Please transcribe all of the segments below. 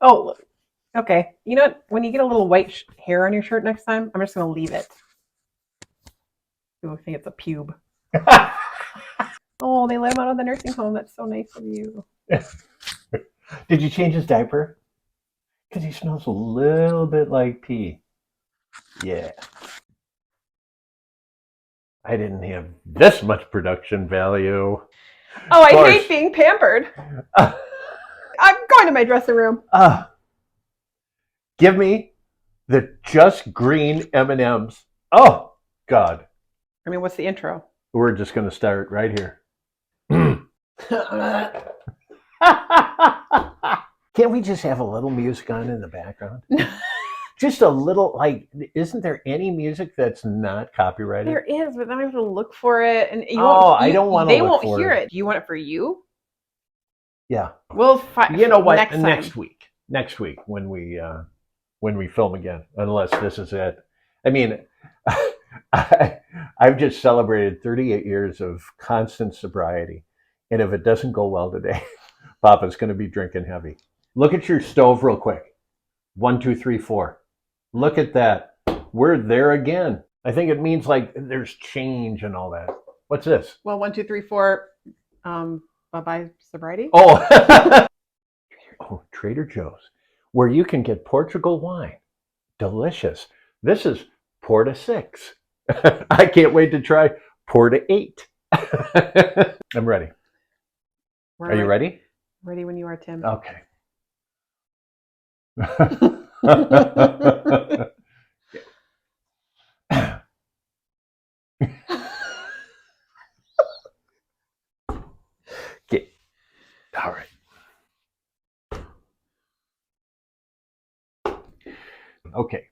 Oh, okay. You know what? When you get a little white hair on your shirt next time, I'm just going to leave it. People think it's a pube. Oh, they let him out of the nursing home. That's so nice of you. Did you change his diaper? Because he smells a little bit like pee. Yeah. I didn't have this much production value. Oh, I hate being pampered. I'm going to my dressing room. Give me the just green M&Ms. Oh, God. I mean, what's the intro? We're just going to start right here. Can't we just have a little music on in the background? Just a little, like, isn't there any music that's not copyrighted? There is, but then I have to look for it, and I don't want to. They won't hear it. Do you want it for you? Yeah. We'll you know what? next week. Next week when we film again, unless this is it. I mean, I've just celebrated 38 years of constant sobriety, and if it doesn't go well today, Papa's going to be drinking heavy. Look at your stove real quick. 1, 2, 3, 4. Look at that. We're there again. I think it means like there's change and all that. What's this? Well, 1, 2, 3, 4. Bye-bye sobriety. Oh. Oh, Trader Joe's, where you can get Portugal wine. Delicious. This is pour to 6. I can't wait to try pour to 8. I'm ready. Are you ready? Ready when you are, Tim. Okay. Okay. All right. Okay.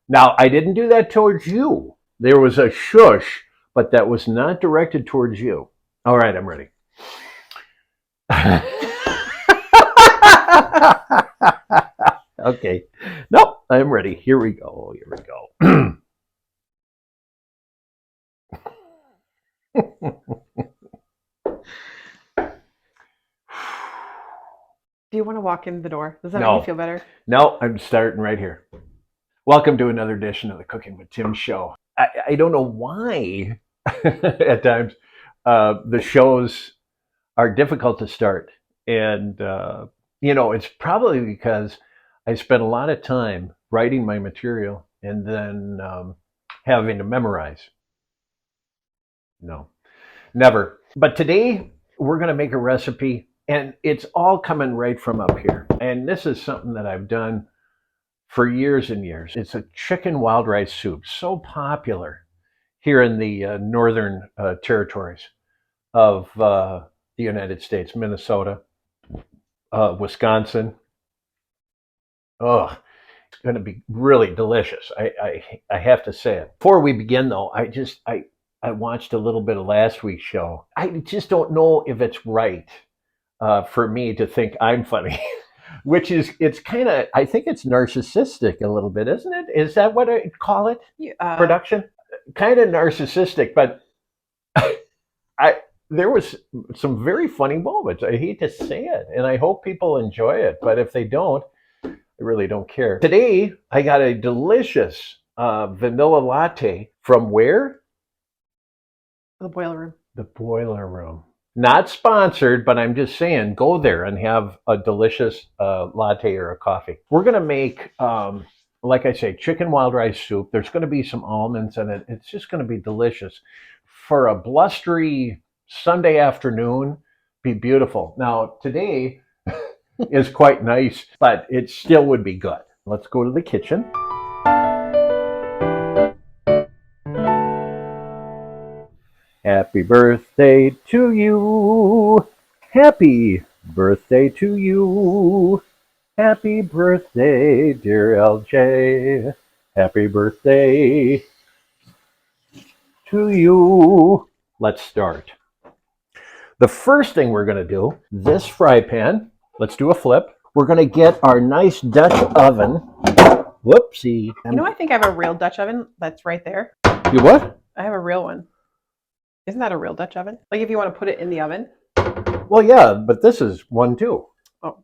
Now, I didn't do that towards you. There was a shush, but that was not directed towards you. All right, I'm ready. Okay. Nope, I'm ready. Here we go. Do you want to walk in the door? Does that make you feel better? No, I'm starting right here. Welcome to another edition of the Cooking with Tim show. I don't know why at times the shows are difficult to start. And, it's probably because I spent a lot of time writing my material and then having to memorize. No, never. But today we're going to make a recipe, and it's all coming right from up here. And this is something that I've done for years and years. It's a chicken wild rice soup, so popular here in the northern territories of the United States, Minnesota, Wisconsin. Oh, it's going to be really delicious. I have to say it. Before we begin, though, I watched a little bit of last week's show. I just don't know if it's right for me to think I'm funny. Which is, it's kind of, I think it's narcissistic a little bit, isn't it? Is that what I call it? Production? Kind of narcissistic, but there was some very funny moments. I hate to say it, and I hope people enjoy it, but if they don't, I really don't care. Today, I got a delicious vanilla latte from where? The boiler room. The boiler room. Not sponsored, but I'm just saying, go there and have a delicious latte or a coffee. We're going to make, like I say, chicken wild rice soup. There's going to be some almonds in it. It's just going to be delicious. For a blustery Sunday afternoon, be beautiful. Now, today is quite nice, but it still would be good. Let's go to the kitchen. Happy birthday to you. Happy birthday to you. Happy birthday, dear LJ. Happy birthday to you. Let's start. The first thing we're going to do, this fry pan, let's do a flip. We're going to get our nice Dutch oven. Whoopsie. I think I have a real Dutch oven that's right there. You what? I have a real one. Isn't that a real Dutch oven? Like if you want to put it in the oven? Well, yeah, but this is one too. Oh.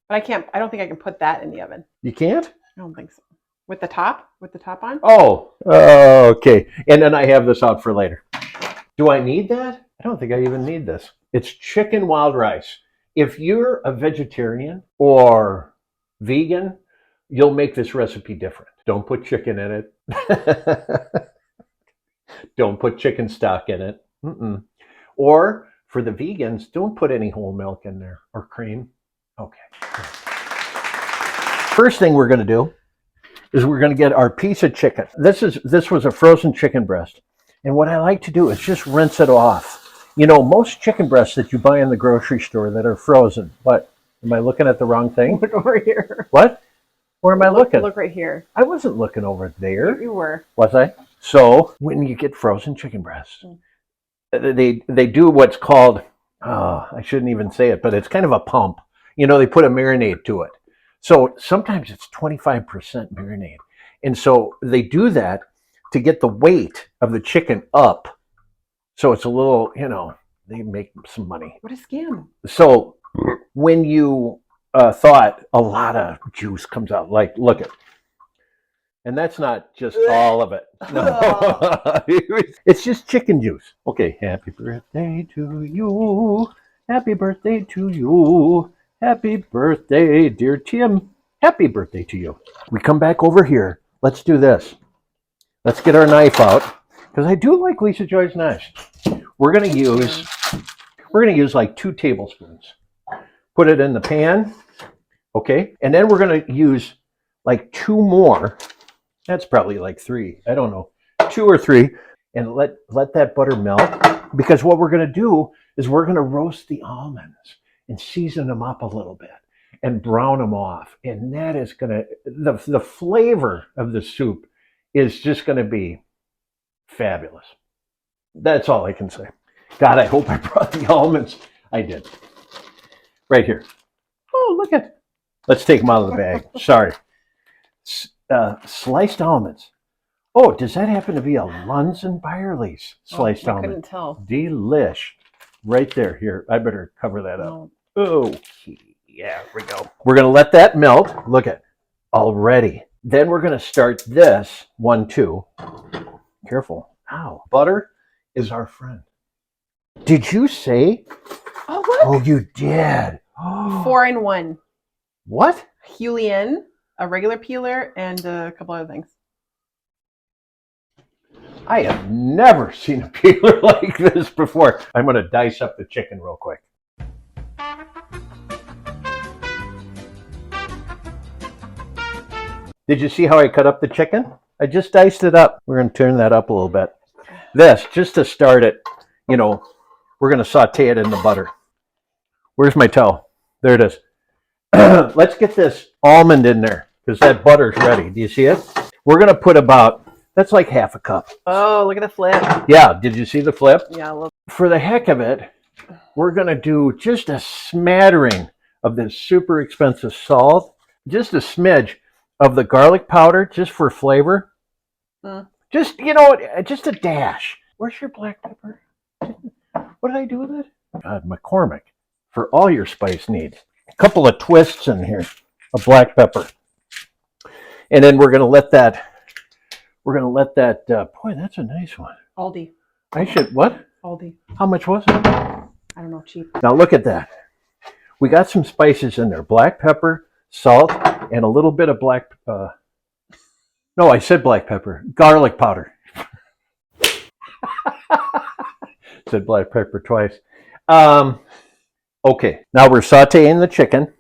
But I don't think I can put that in the oven. You can't? I don't think so. With the top on? Oh, okay. And then I have this out for later. Do I need that? I don't think I even need this. It's chicken wild rice. If you're a vegetarian or vegan, you'll make this recipe different. Don't put chicken in it. Don't put chicken stock in it. Mm-mm. Or for the vegans, don't put any whole milk in there or cream. Okay. First thing we're going to do is we're going to get our piece of chicken. This was a frozen chicken breast. And what I like to do is just rinse it off. You know, most chicken breasts that you buy in the grocery store that are frozen. What? Am I looking at the wrong thing? Look over here. What? Where am I looking? Look right here. I wasn't looking over there. You were. Was I? So when you get frozen chicken breasts, they do what's called, I shouldn't even say it, but it's kind of a pump. You know, they put a marinade to it. So sometimes it's 25% marinade. And so they do that to get the weight of the chicken up. So it's a little, you know, they make some money. What a scam. So when you thought a lot of juice comes out, like, look at, and that's not just all of it. No, it's just chicken juice. Okay, happy birthday to you. Happy birthday to you. Happy birthday, dear Tim. Happy birthday to you. We come back over here. Let's do this. Let's get our knife out, because I do like Lisa Joy's knives. We're gonna use like 2 tablespoons. Put it in the pan, okay? And then we're gonna use like 2 more. That's probably like 3. I don't know, 2 or 3, and let that butter melt. Because what we're gonna do is we're gonna roast the almonds and season them up a little bit and brown them off, and that is gonna the flavor of the soup is just gonna be fabulous. That's all I can say. God, I hope I brought the almonds. I did. Right here. Oh, look at. Let's take them out of the bag. Sorry. Sliced almonds. Oh, does that happen to be a Lunds and Byerly's sliced almond? I couldn't tell. Delish. Right there. Here, I better cover that up. Okay. Yeah, here we go. We're going to let that melt. Look at already. Then we're going to start this 1, 2. Careful. Ow. Butter is our friend. Did you say? Oh, look. Oh, you did. 4 in 1. What? Julienne, a regular peeler, and a couple other things. I have never seen a peeler like this before. I'm going to dice up the chicken real quick. Did you see how I cut up the chicken? I just diced it up. We're going to turn that up a little bit. This, just to start it, you know, we're going to saute it in the butter. Where's my towel? There it is. Let's get this almond in there, because that butter's ready. Do you see it? We're going to put about, that's like half a cup. Oh, look at the flip. Yeah, did you see the flip? Yeah. For the heck of it, we're going to do just a smattering of this super expensive salt, just a smidge of the garlic powder, just for flavor. Just, you know, just a dash. Where's your black pepper? What did I do with it? God, McCormick, for all your spice needs. A couple of twists in here of black pepper. And then we're going to let that, boy, that's a nice one. Aldi. I should, what? Aldi. How much was it? I don't know, cheap. Now look at that. We got some spices in there. Black pepper, salt, and a little bit of black, no, I said black pepper. Garlic powder. Said black pepper twice. Okay, now we're sauteing the chicken.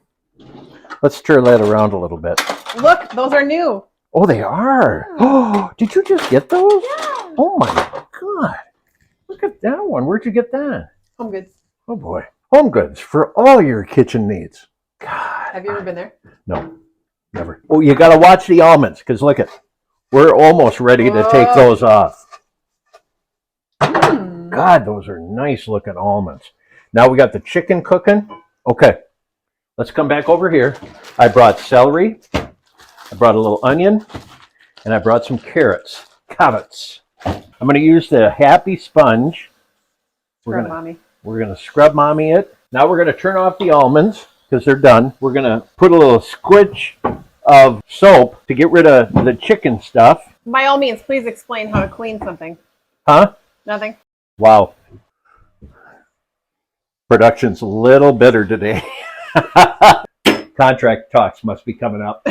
Let's stir that around a little bit. Look, those are new. Oh, they are. Oh, did you just get those? Yeah. Oh my God. Look at that one. Where'd you get that? Home Goods. Oh boy. Home Goods for all your kitchen needs. God. Have you ever been there? No, never. Oh, you got to watch the almonds, because look at, we're almost ready to take those off. God, those are nice looking almonds. Now we got the chicken cooking. Okay, let's come back over here. I brought celery, I brought a little onion, and I brought some carrots. I'm going to use the Happy Sponge. We're going to scrub mommy it. Now we're going to turn off the almonds. because they're done. We're going to put a little squidge of soap to get rid of the chicken stuff. By all means, please explain how to clean something. Huh? Nothing. Wow. Production's a little bitter today. Contract talks must be coming up.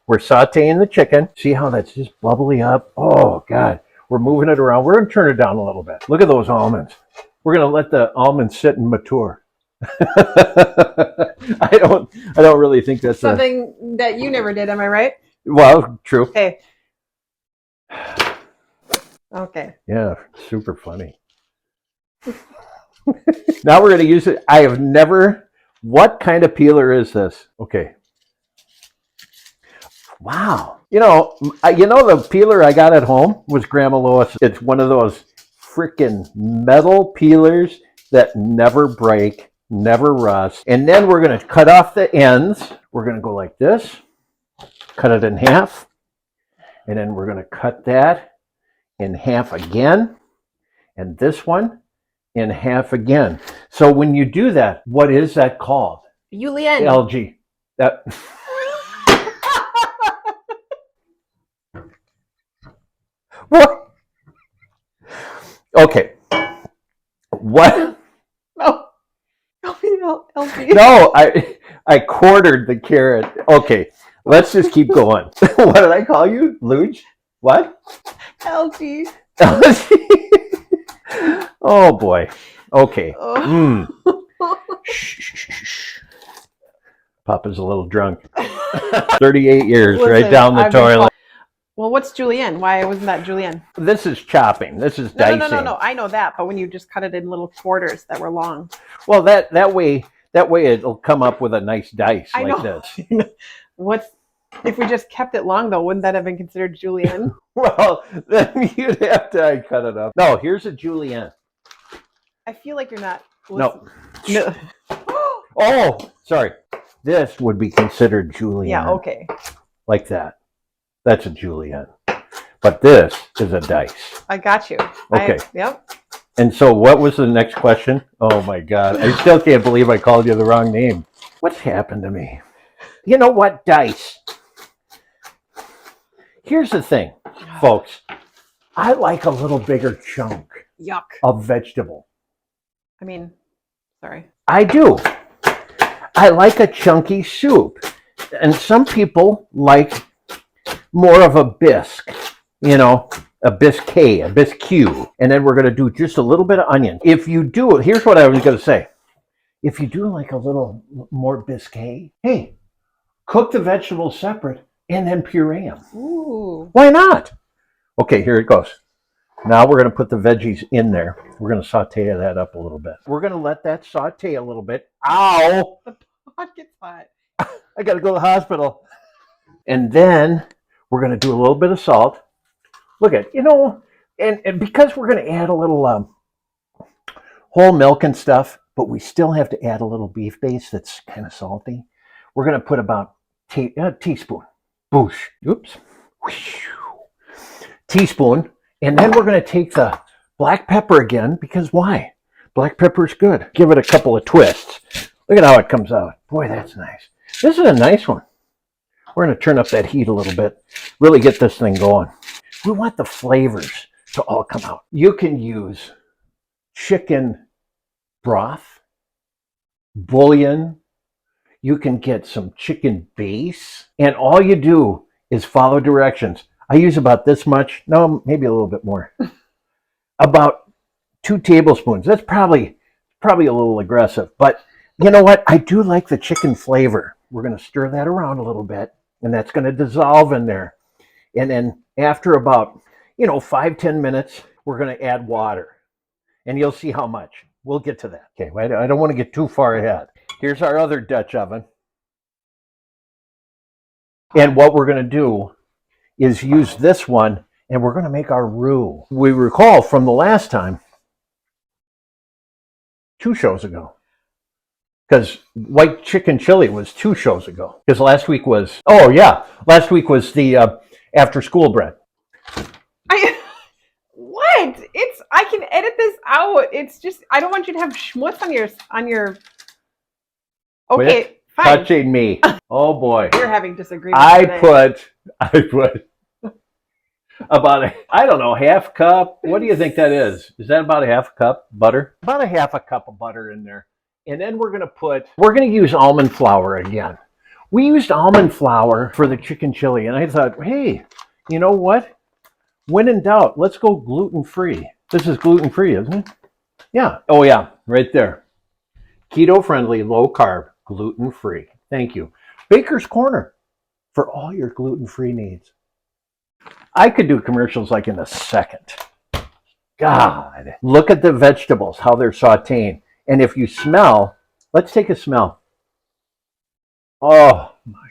We're sauteing the chicken. See how that's just bubbly up? Oh, God. We're moving it around. We're going to turn it down a little bit. Look at those almonds. We're going to let the almonds sit and mature. I don't really think that's something that you never did, am I right? Well, true. Okay. Okay. Yeah, super funny. Now we're going to use it. I have never... What kind of peeler is this? Okay. Wow. You know the peeler I got at home was Grandma Lois. It's one of those freaking metal peelers that never break, never rust. And then we're going to cut off the ends. We're going to go like this, cut it in half, and then we're going to cut that in half again, and this one in half again. So when you do that, what is that called? Julienne. Algae. That. What? Okay. What? No. LG. No, I quartered the carrot. Okay, let's just keep going. What did I call you? Luge? What? LG. Oh boy. Okay. Oh. Shh. Papa's a little drunk. 38 years. Listen, right down the toilet. Well, what's julienne? Why wasn't that julienne? This is chopping. This is dicing. No. I know that, but when you just cut it in little quarters that were long. Well, that way it'll come up with a nice dice I like know. this. If we just kept it long though? Wouldn't that have been considered julienne? Well, then you'd have to cut it up. No, here's a julienne. I feel like you're not. No. No. Oh, sorry. This would be considered julienne. Yeah. Okay. Like that. That's a julienne. But this is a dice. I got you. Okay. Yep. And so what was the next question? Oh my God. I still can't believe I called you the wrong name. What's happened to me? You know what? Dice. Here's the thing, folks. I like a little bigger chunk Yuck. of vegetable. I mean, sorry. I do. I like a chunky soup. And some people like more of a bisque, a biscuit, a bisque. And then we're going to do just a little bit of onion. If you do, here's what I was going to say. If you do like a little more biscuit, hey, cook the vegetables separate and then puree them. Ooh. Why not? Okay, here it goes. Now we're going to put the veggies in there. We're going to saute that up a little bit. We're going to let that saute a little bit. Ow! The pot gets hot. I got to go to the hospital. And then we're going to do a little bit of salt. Look at, and because we're going to add a little whole milk and stuff, but we still have to add a little beef base that's kind of salty. We're going to put about a teaspoon. Boosh. Oops. Teaspoon. And then we're going to take the black pepper again, because why? Black pepper is good. Give it a couple of twists. Look at how it comes out. Boy, that's nice. This is a nice one. We're going to turn up that heat a little bit. Really get this thing going. We want the flavors to all come out. You can use chicken broth, bouillon. You can get some chicken base. And all you do is follow directions. I use about this much. No, maybe a little bit more. About 2 tablespoons. That's probably a little aggressive. But you know what? I do like the chicken flavor. We're going to stir that around a little bit. And that's going to dissolve in there. And then after about, 5-10 minutes, we're going to add water. And you'll see how much. We'll get to that. Okay, I don't want to get too far ahead. Here's our other Dutch oven. And what we're going to do is use this one, and we're going to make our roux. We recall from the last time, 2 shows ago. Because white chicken chili was 2 shows ago. Because last week was the after school bread. What? It's I can edit this out. It's just I don't want you to have schmutz on your. Okay, Quit fine. touching me. Oh boy. You're having disagreements. I today. put about I don't know, half cup. What do you think that is? Is that about a half cup butter? About a half a cup of butter in there. And then we're gonna use almond flour again. We used almond flour for the chicken chili, and I thought, hey, you know what? When in doubt, let's go gluten-free. This is gluten-free, isn't it? Yeah. Oh yeah, right there. Keto friendly, low carb, gluten-free. Thank you. Baker's Corner for all your gluten-free needs. I could do commercials like in a second. God, look at the vegetables, how they're sauteing. And if you smell, let's take a smell. Oh my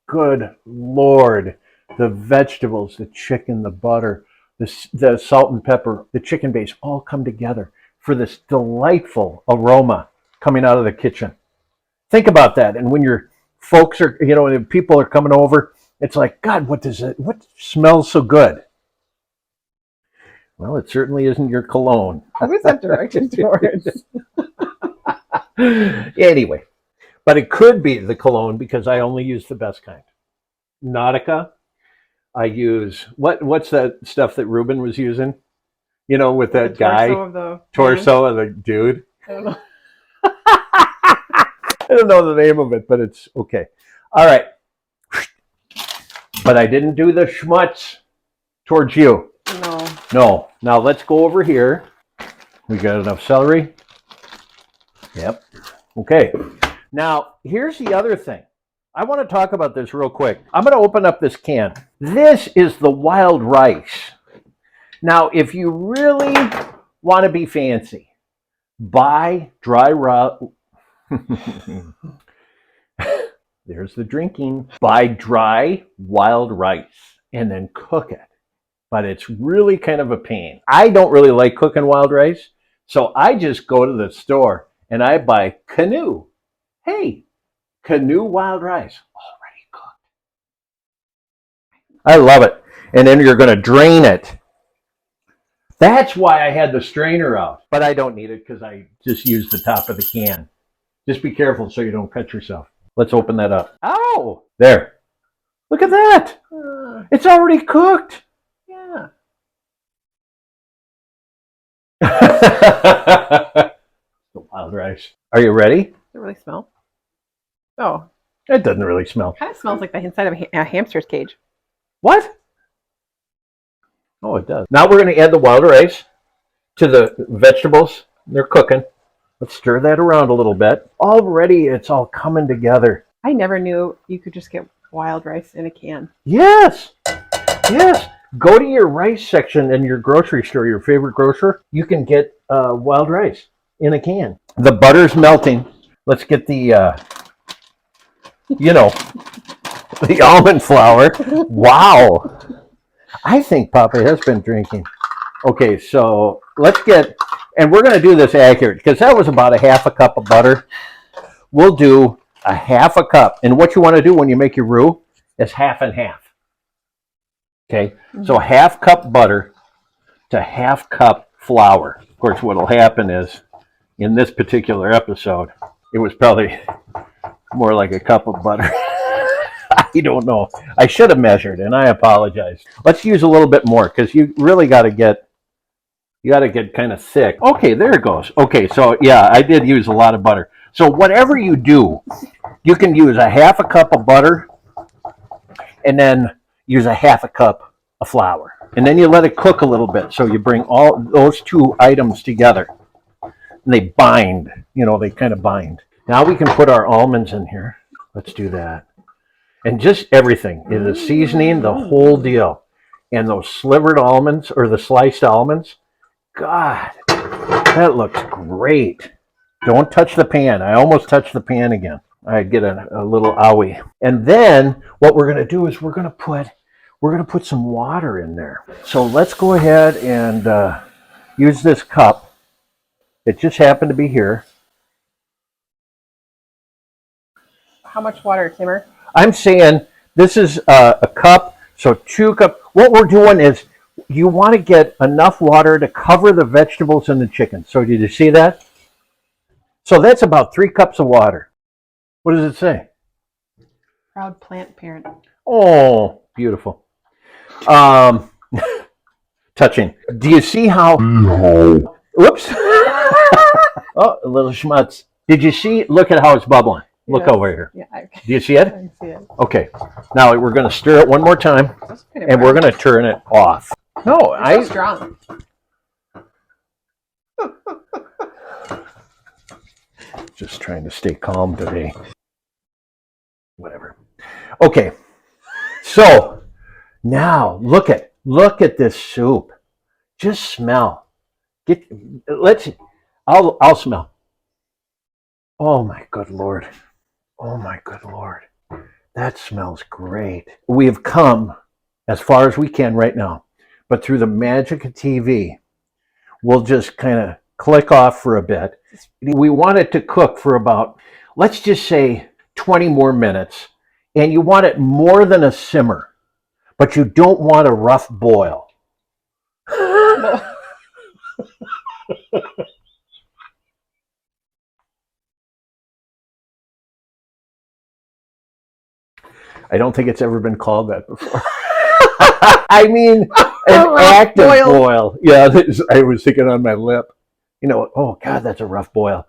good Lord. The vegetables, the chicken, the butter, the salt and pepper, the chicken base all come together for this delightful aroma coming out of the kitchen. Think about that. And when your folks are, when people are coming over, it's like, God, what smells so good? Well, it certainly isn't your cologne. Who is that directed towards? Anyway, but it could be the cologne because I only use the best kind. Nautica. I use what's that stuff that Ruben was using? With that torso of the dude. I don't know. I don't know the name of it, but it's okay. All right. But I didn't do the schmutz towards you. No. Now let's go over here. We got enough celery. Yep. Okay. Now, here's the other thing. I want to talk about this real quick. I'm going to open up this can. This is the wild rice. Now, if you really want to be fancy, buy dry raw. There's the drinking. Buy dry wild rice and then cook it. But it's really kind of a pain. I don't really like cooking wild rice, so I just go to the store and I buy Canoe. Hey, Canoe wild rice, already cooked. I love it. And then you're going to drain it. That's why I had the strainer out. But I don't need it because I just use the top of the can. Just be careful so you don't cut yourself. Let's open that up. Oh, there. Look at that. It's already cooked. Yeah. The wild rice. Are you ready? Does it really smell? Oh. It doesn't really smell. It kind of smells like the inside of a hamster's cage. What? Oh, it does. Now we're going to add the wild rice to the vegetables. They're cooking. Let's stir that around a little bit. Already it's all coming together. I never knew you could just get wild rice in a can. Yes. Yes. Go to your rice section in your grocery store, your favorite grocer. You can get wild rice in a can. The butter's melting. Let's get the, the almond flour. Wow. I think Papa has been drinking. Okay, so let's and we're going to do this accurate because that was about a half a cup of butter. We'll do a half a cup. And what you want to do when you make your roux is half and half. Okay, so half cup butter to half cup flour. Of course, what will happen is in this particular episode, it was probably more like a cup of butter. I don't know. I should have measured, and I apologize. Let's use a little bit more because you really got to get kind of thick. Okay, there it goes. Okay, so yeah, I did use a lot of butter. So whatever you do, you can use a half a cup of butter and then use a half a cup of flour. And then you let it cook a little bit. So you bring all those two items together. And they bind. They kind of bind. Now we can put our almonds in here. Let's do that. And just everything. The seasoning, the whole deal. And those slivered almonds or the sliced almonds. God, that looks great. Don't touch the pan. I almost touched the pan again. I get a little owie. And then what we're going to do is we're going to put some water in there. So let's go ahead and use this cup. It just happened to be here. How much water, Timmer? I'm saying this is a cup, so 2 cups. What we're doing is you want to get enough water to cover the vegetables and the chicken. So did you see that? So that's about 3 cups of water. What does it say? Proud plant parent. Oh, beautiful. Touching. Do you see how? Whoops. Oh, a little schmutz. Did you see? Look at how it's bubbling. Look over here. Yeah, okay. Do you see it? I can see it. Okay. Now we're going to stir it one more time, and we're going to turn it off. No, It's so strong. Just trying to stay calm today. Whatever. Okay. So now look at this soup. Just smell. I'll smell. Oh my good Lord. Oh my good Lord. That smells great. We have come as far as we can right now. But through the magic of TV, we'll just kind of click off for a bit. We want it to cook for about, let's just say 20 more minutes. And you want it more than a simmer, but you don't want a rough boil. I don't think it's ever been called that before. I mean, an active boil. Yeah, I was thinking on my lip. You know, oh God, that's a rough boil.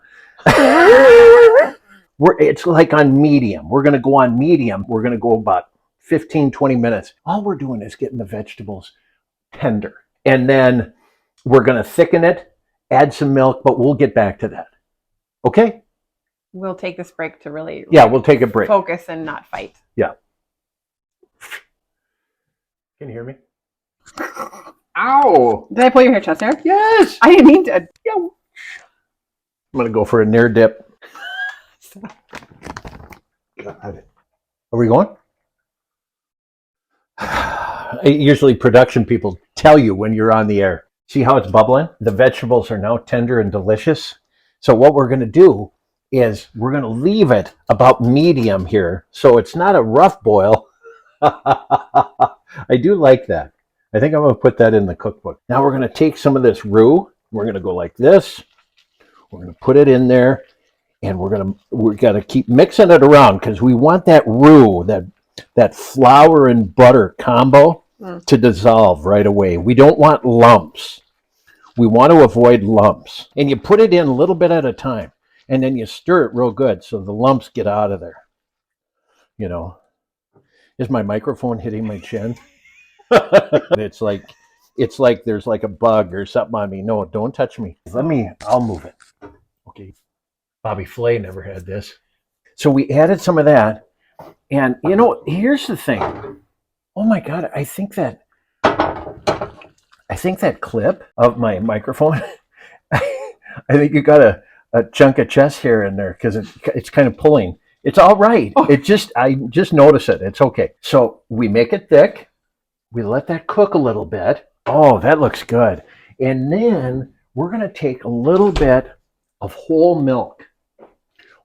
It's like on medium. We're going to go on medium. We're going to go about 15, 20 minutes. All we're doing is getting the vegetables tender. And then we're going to thicken it, add some milk, but we'll get back to that. Okay? We'll take this break to really we'll take a break. Focus and not fight. Yeah. Can you hear me? Ow! Did I pull your hair, chest hair? Yes! I didn't mean to. Yeah. I'm going to go for a near dip. God. Are we going? Usually production people tell you when you're on the air. See how it's bubbling? The vegetables are now tender and delicious. So what we're going to do is we're going to leave it about medium here. So it's not a rough boil. I do like that. I think I'm going to put that in the cookbook. Now we're going to take some of this roux. We're going to go like this. We're going to put it in there. And we're gonna keep mixing it around because we want that roux, that flour and butter combo to dissolve right away. We don't want lumps. We want to avoid lumps. And you put it in a little bit at a time, and then you stir it real good so the lumps get out of there. You know, is my microphone hitting my chin? It's like there's like a bug or something on me. No, don't touch me. I'll move it. Okay. Bobby Flay never had this. So we added some of that. And, you know, here's the thing. Oh, my God. I think that clip of my microphone, I think you got a chunk of chest hair in there because it's kind of pulling. It's all right. I just notice it. It's okay. So we make it thick. We let that cook a little bit. Oh, that looks good. And then we're going to take a little bit of whole milk.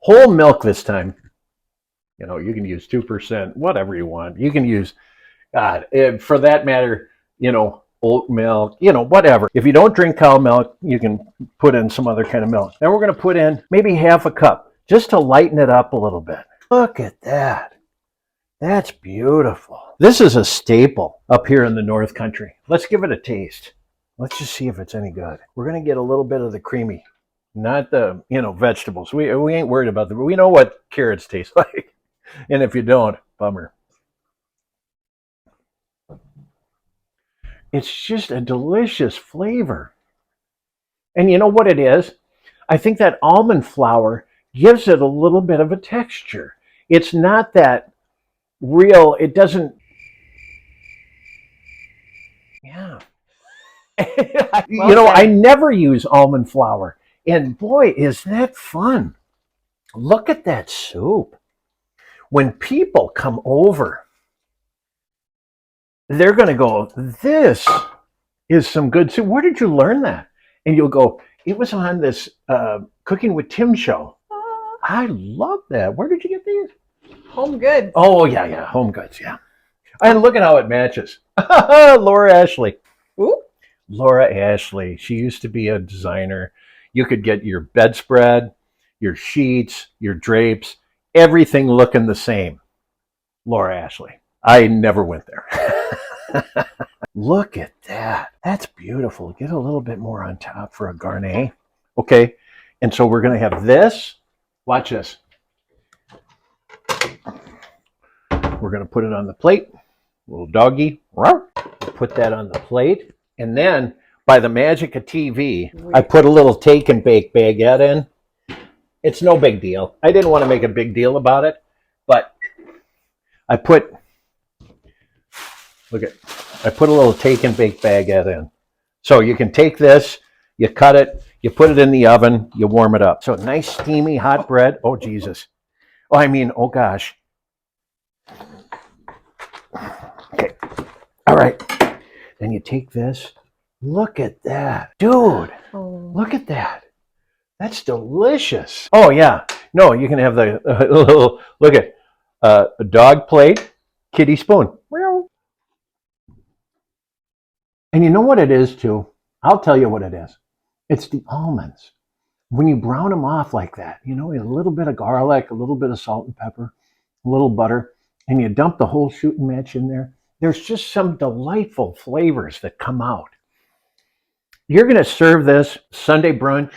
Whole milk this time. You know, you can use 2%, whatever you want. You can use, God, for that matter, you know, oat milk, you know, whatever. If you don't drink cow milk, you can put in some other kind of milk. Then we're going to put in maybe half a cup just to lighten it up a little bit. Look at that. That's beautiful. This is a staple up here in the North Country. Let's give it a taste. Let's just see if it's any good. We're going to get a little bit of the creamy. Not the, you know, vegetables. We ain't worried about them. We know what carrots taste like. And if you don't, bummer. It's just a delicious flavor. And you know what it is? I think that almond flour gives it a little bit of a texture. It's not that real, it doesn't, yeah. You know, I never use almond flour. And boy, is that fun. Look at that soup. When people come over, they're going to go, this is some good soup. Where did you learn that? And you'll go, it was on this Cooking with Tim show. I love that. Where did you get these? Home Goods. Oh, yeah. Home Goods, yeah. And look at how it matches. Laura Ashley. Ooh. Laura Ashley. She used to be a designer. You could get your bedspread, your sheets, your drapes, everything looking the same. Laura Ashley. I never went there. Look at that. That's beautiful. Get a little bit more on top for a garnet. Okay. And so we're going to have this. Watch this. We're going to put it on the plate. Little doggy. Put that on the plate. And then, by the magic of TV, I put a little take and bake baguette in. It's no big deal. I didn't want to make a big deal about it, but I put a little take and bake baguette in. So you can take this, you cut it, you put it in the oven, you warm it up. So nice steamy hot bread. Oh, Jesus. Oh gosh. Okay. All right. Then you take this. Look at that. Dude, look at that. That's delicious. Oh, yeah. No, you can have the little, look at a dog plate, kitty spoon. And you know what it is, too? I'll tell you what it is. It's the almonds. When you brown them off like that, a little bit of garlic, a little bit of salt and pepper, a little butter, and you dump the whole shooting match in there, there's just some delightful flavors that come out. You're going to serve this Sunday brunch,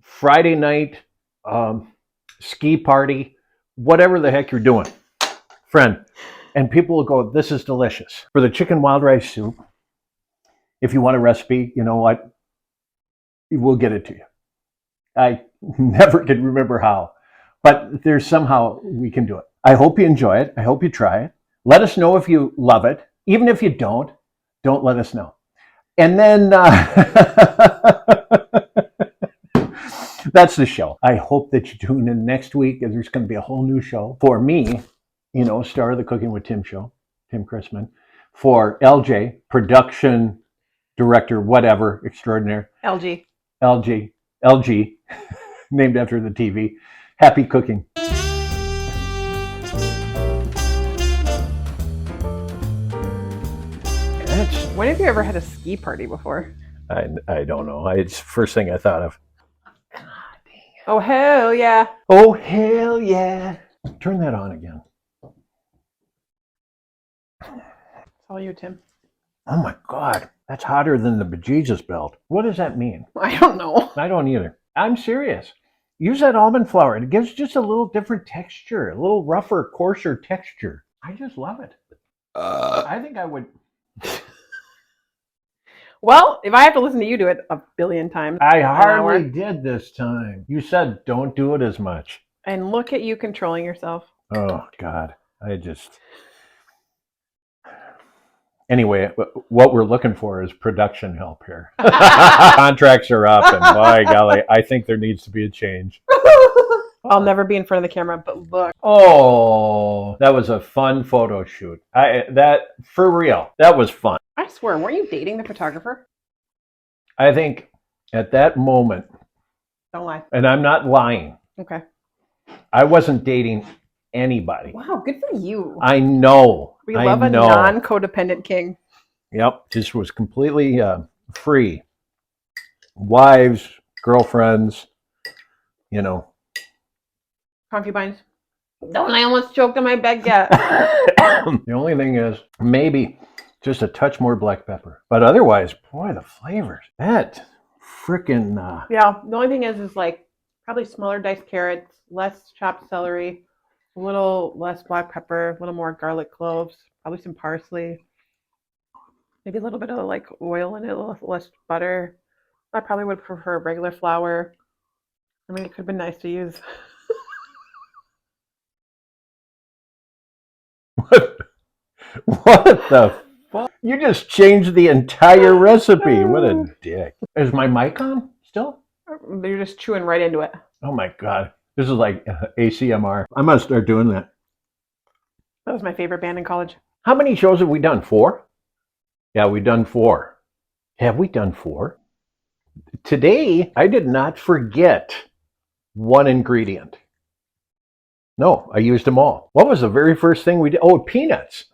Friday night, ski party, whatever the heck you're doing, friend. And people will go, this is delicious. For the chicken wild rice soup, if you want a recipe, you know what? We'll get it to you. I never can remember how, but there's somehow we can do it. I hope you enjoy it. I hope you try it. Let us know if you love it. Even if you don't let us know. And then that's the show. I hope that you tune in next week. There's going to be a whole new show for me, star of the Cooking with Tim show, Tim Chrisman, for LJ, production director, whatever, extraordinaire. LG, named after the TV. Happy cooking. When have you ever had a ski party before? I don't know. It's the first thing I thought of. God dang it. Oh, hell yeah. Oh, hell yeah. Turn that on again. It's all you, Tim. Oh, my God. That's hotter than the bejesus belt. What does that mean? I don't know. I don't either. I'm serious. Use that almond flour. It gives just a little different texture, a little rougher, coarser texture. I just love it. I think I would... Well, if I have to listen to you do it a billion times. I hardly did this time. You said don't do it as much. And look at you controlling yourself. Oh, God. Anyway, what we're looking for is production help here. Contracts are up, and by golly, I think there needs to be a change. I'll never be in front of the camera, but look. Oh, that was a fun photo shoot. For real, that was fun. I swear, weren't you dating the photographer? I think at that moment, don't lie. And I'm not lying. Okay. I wasn't dating anybody. Wow, good for you. I know. We love a non-codependent king. Yep, this was completely free. Wives, girlfriends, concubines. Don't I almost choked on my baguette. The only thing is maybe just a touch more black pepper. But otherwise, boy, the flavors. That freaking... Yeah, the only thing is like probably smaller diced carrots, less chopped celery, a little less black pepper, a little more garlic cloves, probably some parsley, maybe a little bit of like oil in it, a little less butter. I probably would prefer regular flour. I mean, it could have been nice to use. What the fuck? You just changed the entire recipe. What a dick. Is my mic on still? You're just chewing right into it. Oh my God. This is like ACMR. I must start doing that. That was my favorite band in college. How many shows have we done? 4? Yeah, we've done 4. Have we done 4? Today, I did not forget one ingredient. No, I used them all. What was the very first thing we did? Oh, peanuts.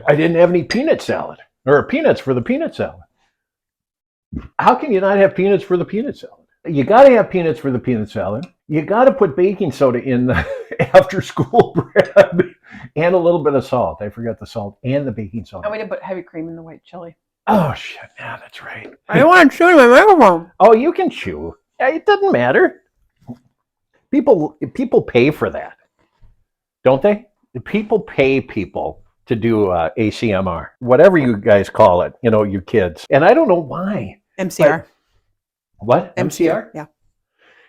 I didn't have any peanut salad. Or peanuts for the peanut salad. How can you not have peanuts for the peanut salad? You got to have peanuts for the peanut salad. You got to put baking soda in the after school bread and a little bit of salt. I forgot the salt and the baking soda. And we did put heavy cream in the white chili. Oh, shit. Yeah, that's right. I don't want to chew in my microphone. Oh, you can chew. It doesn't matter. People pay for that, don't they? People pay people to do ACMR, whatever you guys call it, you kids. And I don't know why. MCR. What? MCR? Yeah.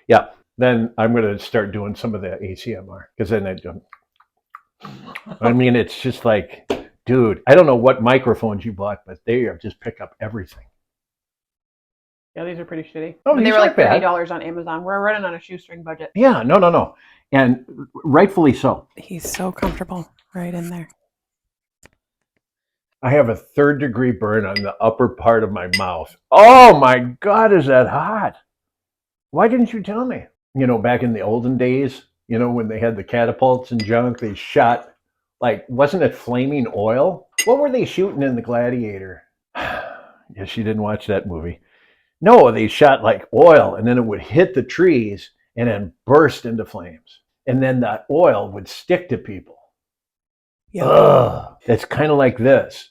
Yeah. Then I'm going to start doing some of the ACMR because then it's just like, dude, I don't know what microphones you bought, but they just pick up everything. Yeah, these are pretty shitty. Oh, They were like bad. $30 on Amazon. We're running on a shoestring budget. Yeah, no. And rightfully so. He's so comfortable right in there. I have a 3rd-degree burn on the upper part of my mouth. Oh my God, is that hot? Why didn't you tell me? Back in the olden days, when they had the catapults and junk, they shot, wasn't it flaming oil? What were they shooting in the Gladiator? Yes, you didn't watch that movie. No, they shot oil, and then it would hit the trees and then burst into flames. And then the oil would stick to people. Yeah. Ugh, it's kind of like this.